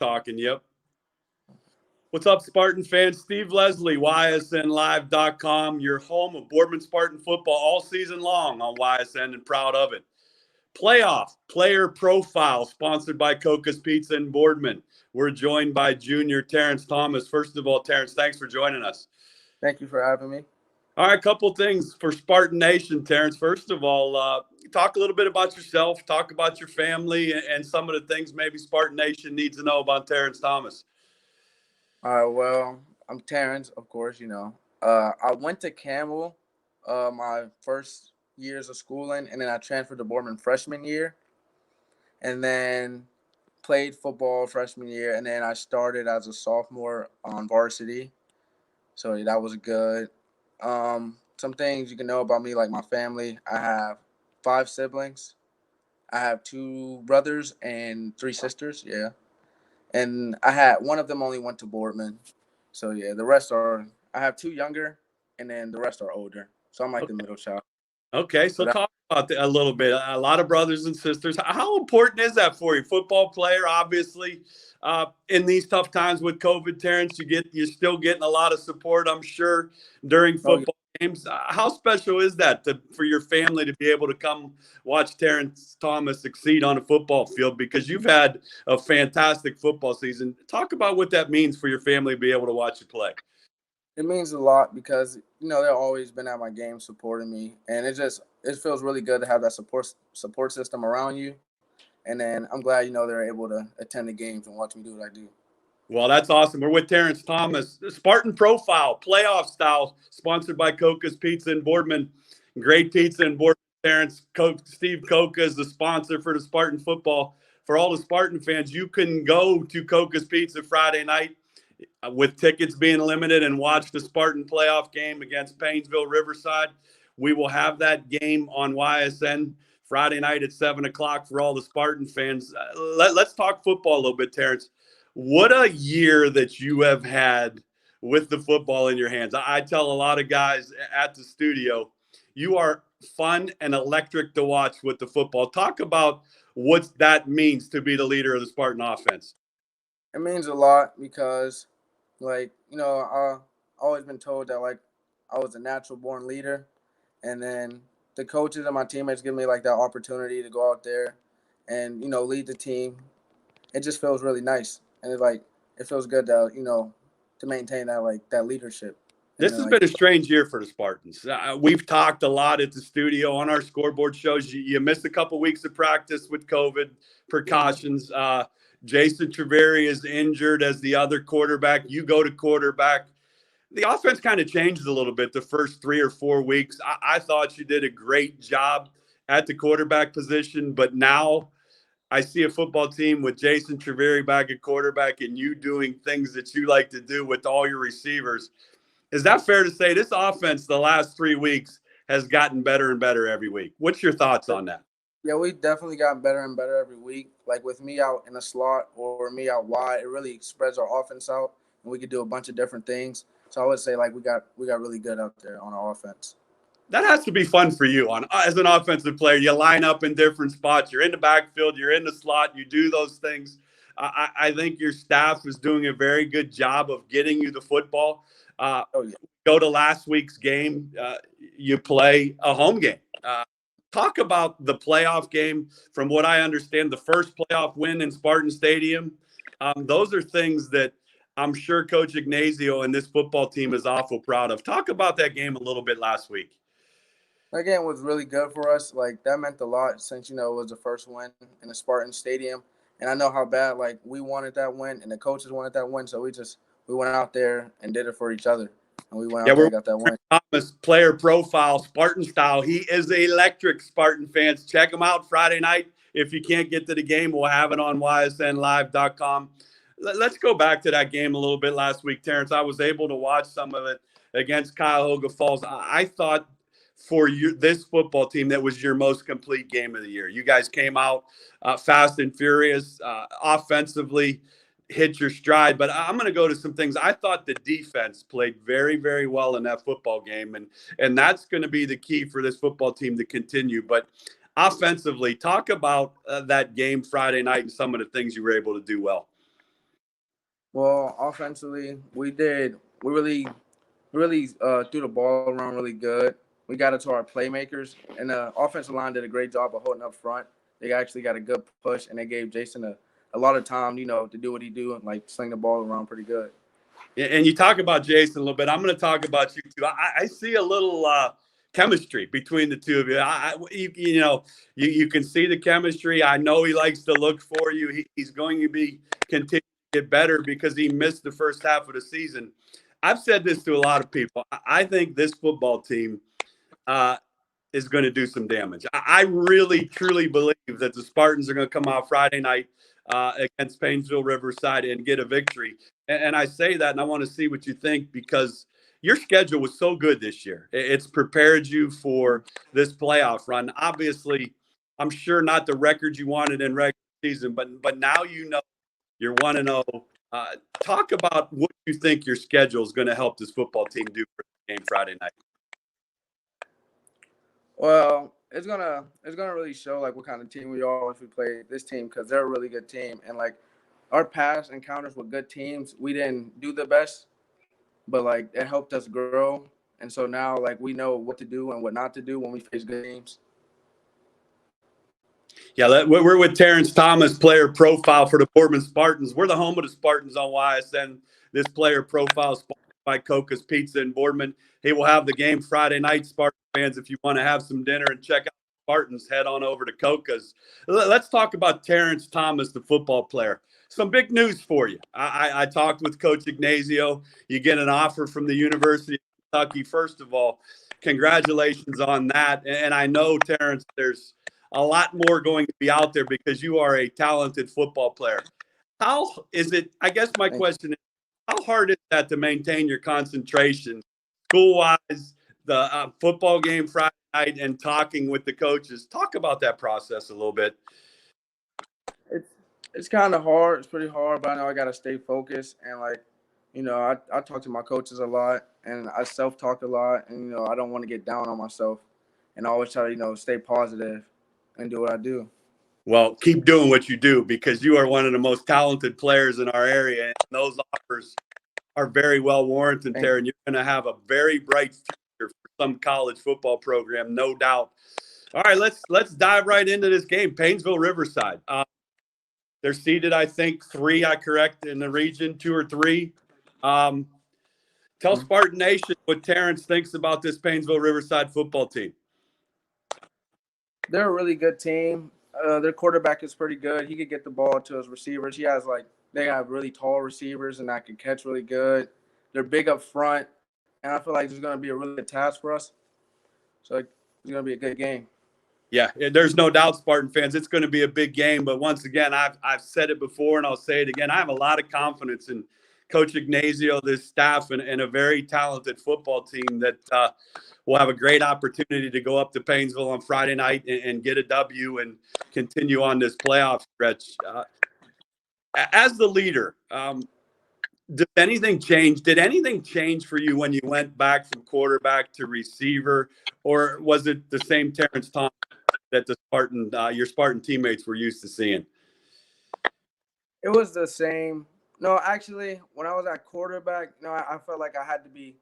Talking, yep. What's up, Spartan fans? Steve Leslie, YSNLive.com, your home of Boardman Spartan football all season long on YSN, and proud of it. Playoff Player Profile, sponsored by Coca's Pizza and Boardman. We're joined by junior Terence Thomas. First of all, Terence, thanks for joining us. Thank you for having me. All right, a couple things for Spartan Nation, Terence. First of all, talk a little bit about yourself, talk about your family, and some of the things maybe Spartan Nation needs to know about Terence Thomas. All right, well, I'm Terence, of course, I went to Campbell my first years of schooling, and then I transferred to Boardman freshman year, and then played football freshman year, and then I started as a sophomore on varsity. So that was good. Some things you can know about me, like my family. I have 5 siblings. I have 2 brothers and 3 sisters, yeah. And one of them only went to Boardman. So, yeah, the rest I have 2 younger, and then the rest are older. So I'm like the middle child. Okay, so talk about that a little bit. A lot of brothers and sisters. How important is that for you? Football player, obviously, in these tough times with COVID, Terence, you're still getting a lot of support, I'm sure, during football games. How special is that for your family to be able to come watch Terence Thomas succeed on a football field? Because you've had a fantastic football season. Talk about what that means for your family to be able to watch you play. It means a lot because, they've always been at my game supporting me. And it feels really good to have that support system around you. And then I'm glad, they're able to attend the games and watch me do what I do. Well, that's awesome. We're with Terence Thomas. Spartan Profile, playoff style, sponsored by Coca's Pizza and Boardman. Great pizza and Boardman, Terence. Steve Coca is the sponsor for the Spartan football. For all the Spartan fans, you can go to Coca's Pizza Friday night with tickets being limited and watch the Spartan playoff game against Paynesville Riverside. We will have that game on YSN Friday night at 7 o'clock for all the Spartan fans. Let's talk football a little bit, Terence. What a year that you have had with the football in your hands. I tell a lot of guys at the studio, you are fun and electric to watch with the football. Talk about what that means to be the leader of the Spartan offense. It means a lot because, I've always been told that, I was a natural born leader. And then the coaches and my teammates give me, that opportunity to go out there and, lead the team. It just feels really nice. And it feels good to, to maintain that, that leadership. This has been a strange year for the Spartans. We've talked a lot at the studio on our scoreboard shows. You missed a couple weeks of practice with COVID precautions. Jason Treveri is injured as the other quarterback. You go to quarterback. The offense kind of changed a little bit the first 3 or 4 weeks. I thought you did a great job at the quarterback position, but now I see a football team with Jason Treveri back at quarterback and you doing things that you like to do with all your receivers. Is that fair to say this offense the last 3 weeks has gotten better and better every week? What's your thoughts on that? Yeah, we definitely got better and better every week. Like with me out in the slot or me out wide, it really spreads our offense out and we could do a bunch of different things. So I would say we got really good out there on our offense. That has to be fun for you as an offensive player. You line up in different spots. You're in the backfield. You're in the slot. You do those things. I think your staff is doing a very good job of getting you the football. Go to last week's game. You play a home game. Talk about the playoff game. From what I understand, the first playoff win in Spartan Stadium. Those are things that I'm sure Coach Ignazio and this football team is awful proud of. Talk about that game a little bit last week. That game was really good for us. That meant a lot since, it was the first win in the Spartan Stadium. And I know how bad, we wanted that win and the coaches wanted that win. So we went out there and did it for each other. And we went out there and got that win. Thomas, player profile, Spartan style. He is electric, Spartan fans. Check him out Friday night. If you can't get to the game, we'll have it on ysnlive.com. Let's go back to that game a little bit last week, Terence. I was able to watch some of it against Cuyahoga Falls. I thought for this football team, that was your most complete game of the year. You guys came out fast and furious, offensively, hit your stride. But I'm going to go to some things. I thought the defense played very, very well in that football game, and that's going to be the key for this football team to continue. But offensively, talk about that game Friday night and some of the things you were able to do well. Well, offensively, we really threw the ball around really good. We got it to our playmakers, and the offensive line did a great job of holding up front. They actually got a good push, and they gave Jason a lot of time, to do what he do and like sling the ball around pretty good. And you talk about Jason a little bit. I'm going to talk about you too. I see a little chemistry between the two of you. You can see the chemistry. I know he likes to look for you. He's going to be continue to get better because he missed the first half of the season. I've said this to a lot of people. I think this football team is going to do some damage. I really, truly believe that the Spartans are going to come out Friday night against Paynesville Riverside and get a victory. And I say that, and I want to see what you think because your schedule was so good this year. It's prepared you for this playoff run. Obviously, I'm sure not the record you wanted in regular season, but now you're 1-0. Talk about what you think your schedule is going to help this football team do for the game Friday night. Well, it's gonna really show like what kind of team we are if we play this team because they're a really good team and like our past encounters with good teams we didn't do the best, but like it helped us grow, and so now like we know what to do and what not to do when we face good teams. Yeah, we're with Terence Thomas, player profile for the Boardman Spartans. We're the home of the Spartans on YSN. This player profile is sponsored by Coca's Pizza in Boardman. He will have the game Friday night, Spartan fans. If you want to have some dinner and check out the Spartans, head on over to Coca's. Let's talk about Terence Thomas, the football player. Some big news for you. I talked with Coach Ignazio. You get an offer from the University of Kentucky. First of all, congratulations on that. And I know, Terence, there's a lot more going to be out there because you are a talented football player. How is it? I guess my question is, how hard is that to maintain your concentration school-wise, the football game Friday night, and talking with the coaches? Talk about that process a little bit. It's kind of hard. It's pretty hard, but I know I gotta stay focused and like, I talk to my coaches a lot and I self-talk a lot, and I don't want to get down on myself, and I always try to stay positive and do what I do. Well, keep doing what you do because you are one of the most talented players in our area, and those offers are very well warranted, Terry. You're going to have a very bright future for some college football program, no doubt. All right, let's dive right into this game. Painesville Riverside. They're seeded, I think, 3. I correct in the region, 2 or 3. Tell Spartan Nation what Terence thinks about this Painesville Riverside football team. They're a really good team. Their quarterback is pretty good. He could get the ball to his receivers. They have really tall receivers and that can catch really good. They're big up front, and I feel like it's going to be a really good task for us. So it's going to be a good game. Yeah, there's no doubt, Spartan fans, it's going to be a big game. But once again, I've said it before and I'll say it again. I have a lot of confidence in Coach Ignazio, this staff, and a very talented football team that will have a great opportunity to go up to Painesville on Friday night and get a W and continue on this playoff stretch. As the leader, did anything change? Did anything change for you when you went back from quarterback to receiver, or was it the same Terence Thomas that your Spartan teammates were used to seeing? It was the same. No, actually, when I was at quarterback, I felt like I had to be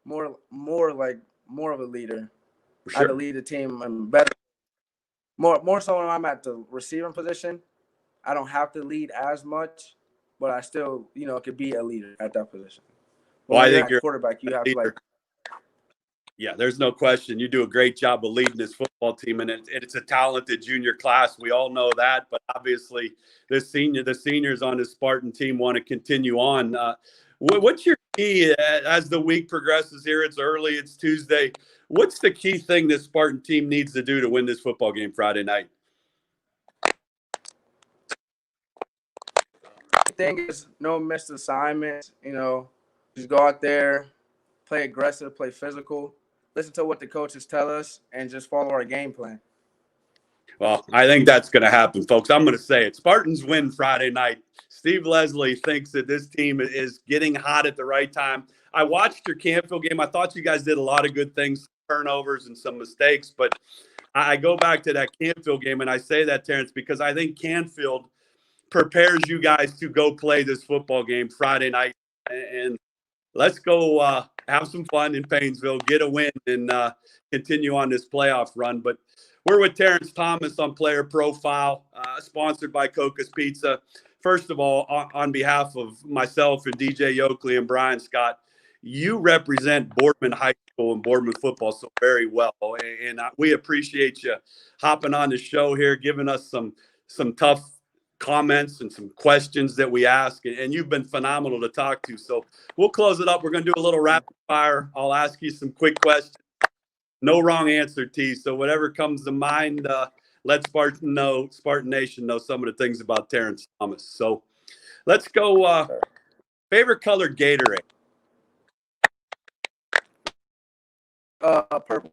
more of a leader. Sure. I had to lead the team and better. More so when I'm at the receiving position, I don't have to lead as much, but I still, could be a leader at that position. Well, I think you're quarterback. You have to Yeah, there's no question. You do a great job of leading this football team, and it's a talented junior class. We all know that, but obviously the seniors on this Spartan team want to continue on. What's your key as the week progresses here? It's early. It's Tuesday. What's the key thing this Spartan team needs to do to win this football game Friday night? The thing is no missed assignments. Just go out there, play aggressive, play physical. Listen to what the coaches tell us, and just follow our game plan. Well, I think that's going to happen, folks. I'm going to say it. Spartans win Friday night. Steve Leslie thinks that this team is getting hot at the right time. I watched your Canfield game. I thought you guys did a lot of good things, turnovers and some mistakes, but I go back to that Canfield game, and I say that, Terence, because I think Canfield prepares you guys to go play this football game Friday night. And let's go have some fun in Painesville, get a win, and continue on this playoff run. But we're with Terence Thomas on Player Profile, sponsored by Coca's Pizza. First of all, on behalf of myself and DJ Yoakley and Brian Scott, you represent Boardman High School and Boardman football so very well, and we appreciate you hopping on the show here, giving us some tough comments and some questions that we ask, and you've been phenomenal to talk to. So we'll close it up. We're going to do a little rapid fire. I'll ask you some quick questions. No wrong answer, T. So whatever comes to mind, let Spartan Nation know some of the things about Terence Thomas. So let's go. Favorite color Gatorade? Purple.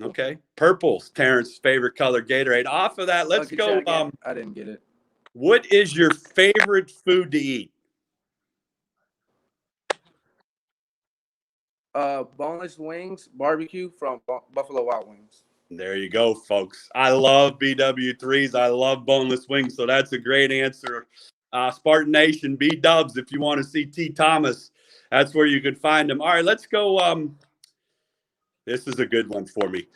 Okay, purple's Terrence's favorite color Gatorade. Off of that, let's go. I didn't get it. What is your favorite food to eat? Boneless wings, barbecue from Buffalo Wild Wings. There you go, folks. I love BW3s. I love boneless wings, so that's a great answer. Spartan Nation, B-dubs, if you want to see T. Thomas, that's where you can find him. All right, let's go. This is a good one for me.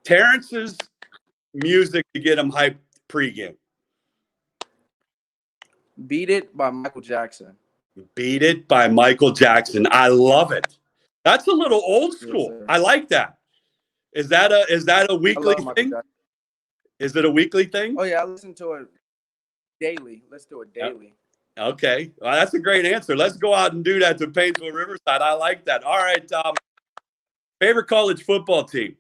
Terrence's music to get him hyped pregame. Beat It by Michael Jackson. Beat It by Michael Jackson. I love it. That's a little old school. Yes, I like that. Is that a weekly thing? Is it a weekly thing? Oh yeah, I listen to it daily. Let's do it daily. Yep. Okay, well, that's a great answer. Let's go out and do that to Paynesville Riverside. I like that. All right, favorite college football team?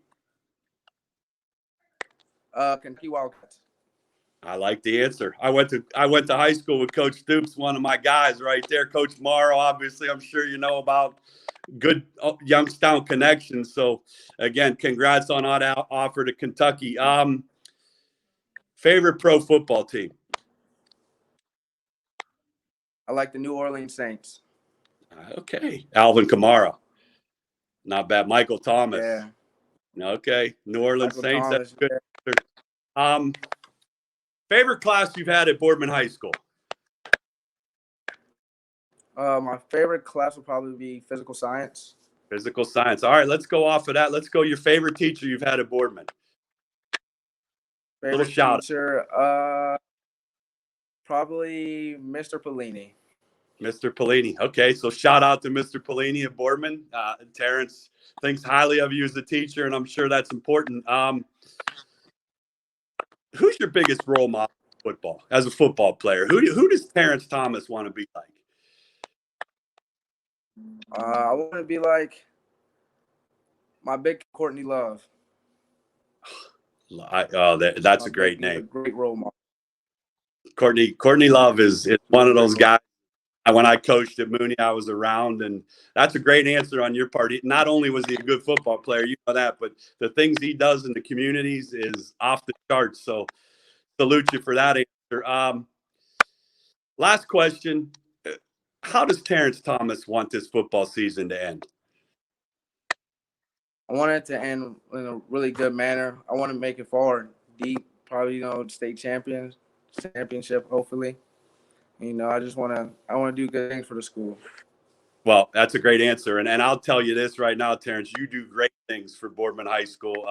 Kentucky Wildcats. I like the answer. I went to high school with Coach Stoops, one of my guys right there. Coach Morrow, obviously, I'm sure you know about. Good Youngstown connection. So again, congrats on that offer to Kentucky. Favorite pro football team? I like the New Orleans Saints. Okay. Alvin Kamara. Not bad. Michael Thomas. Yeah. Okay. New Orleans Michael Saints. Thomas, That's good. Favorite class you've had at Boardman High School? My favorite class would probably be physical science. Physical science. All right, let's go off of that. Let's go your favorite teacher you've had at Boardman. Favorite teacher, probably Mr. Pellini. Mr. Pellini. Okay, so shout out to Mr. Pellini at Boardman. Terence thinks highly of you as a teacher, and I'm sure that's important. Who's your biggest role model in football as a football player? Who does Terence Thomas want to be like? I want to be like my big Courtney Love. That's a great name. A great role model. Courtney Love is one of those guys. When I coached at Mooney, I was around, and that's a great answer on your part. Not only was he a good football player, you know that, but the things he does in the communities is off the charts. So salute you for that answer. Last question. How does Terence Thomas want this football season to end? I want it to end in a really good manner. I want to make it far, deep, probably, state championship, hopefully. I want to do good things for the school. Well, that's a great answer. And I'll tell you this right now, Terence, you do great things for Boardman High School.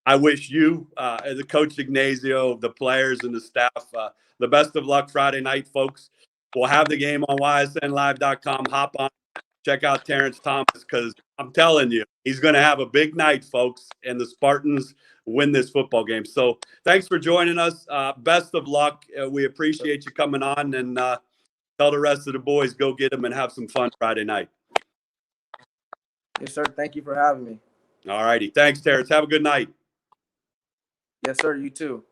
I wish you, the Coach Ignazio, the players and the staff, the best of luck Friday night, folks. We'll have the game on ysnlive.com. Hop on, check out Terence Thomas, because I'm telling you, he's going to have a big night, folks, and the Spartans win this football game. So thanks for joining us. Best of luck. We appreciate you coming on, and tell the rest of the boys, go get them and have some fun Friday night. Yes, sir. Thank you for having me. All righty. Thanks, Terence. Have a good night. Yes, sir. You too.